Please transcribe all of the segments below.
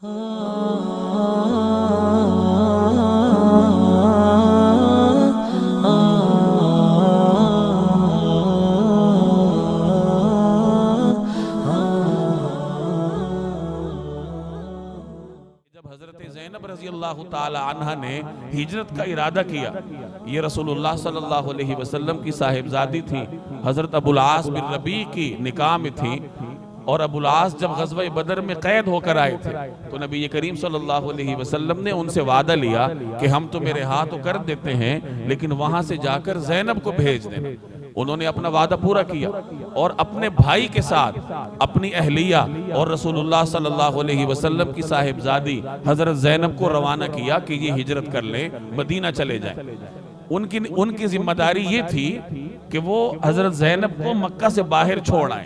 زینب رضی اللہ تعالی عنہ نے ہجرت کا ارادہ کیا، یہ رسول اللہ صلی اللہ علیہ وسلم کی صاحبزادی تھی، حضرت ابو العاص بن ربیع کی نکاح میں تھی، اور ابو العاص جب غزوہ بدر میں قید ہو کر آئے تھے تو نبی کریم صلی اللہ علیہ وسلم نے ان سے وعدہ لیا کہ ہم تو میرے ہاتھ کر دیتے ہیں لیکن وہاں سے جا کر زینب کو بھیج دیں۔ انہوں نے اپنا وعدہ پورا کیا اور اپنے بھائی کے ساتھ اپنی اہلیہ اور رسول اللہ صلی اللہ علیہ وسلم کی صاحبزادی حضرت زینب کو روانہ کیا کہ یہ ہجرت کر لیں، مدینہ چلے جائیں۔ ان کی ذمہ داری یہ تھی کہ وہ حضرت زینب کو مکہ سے باہر چھوڑ آئیں۔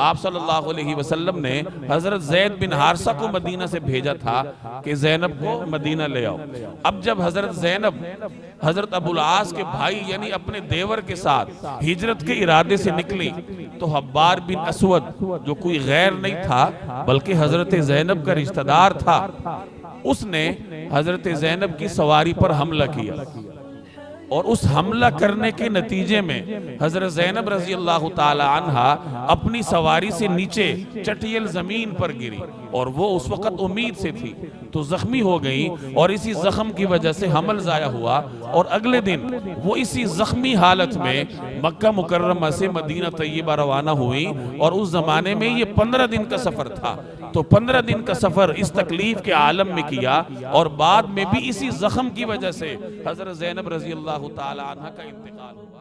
آپ صلی اللہ علیہ وسلم نے حضرت زید بن حارثہ کو مدینہ سے بھیجا تھا کہ زینب کو مدینہ لے آؤ۔ اب جب حضرت زینب حضرت ابو العاص کے بھائی یعنی اپنے دیور کے ساتھ ہجرت کے ارادے سے نکلی تو حبار بن اسود جو کوئی غیر نہیں تھا بلکہ حضرت زینب کا رشتہ دار تھا، اس نے حضرت زینب کی سواری پر حملہ کیا، اور اس حملہ کرنے کے نتیجے میں حضرت زینب رضی اللہ تعالی عنہ اپنی سواری سے نیچے چٹیل زمین پر گری، اور وہ اس وقت امید سے تھی تو زخمی ہو گئی، اور اسی زخم کی وجہ سے حمل ضائع ہوا، اور اگلے دن وہ اسی زخمی حالت میں مکہ مکرمہ سے مدینہ طیبہ روانہ ہوئی، اور اس زمانے میں یہ 15 دن کا سفر تھا، تو 15 دن کا سفر اس تکلیف کے عالم میں کیا، اور بعد میں بھی اسی زخم کی وجہ سے حضرت زینب رضی اللہ تعالی عنہ کا انتقال ہوا۔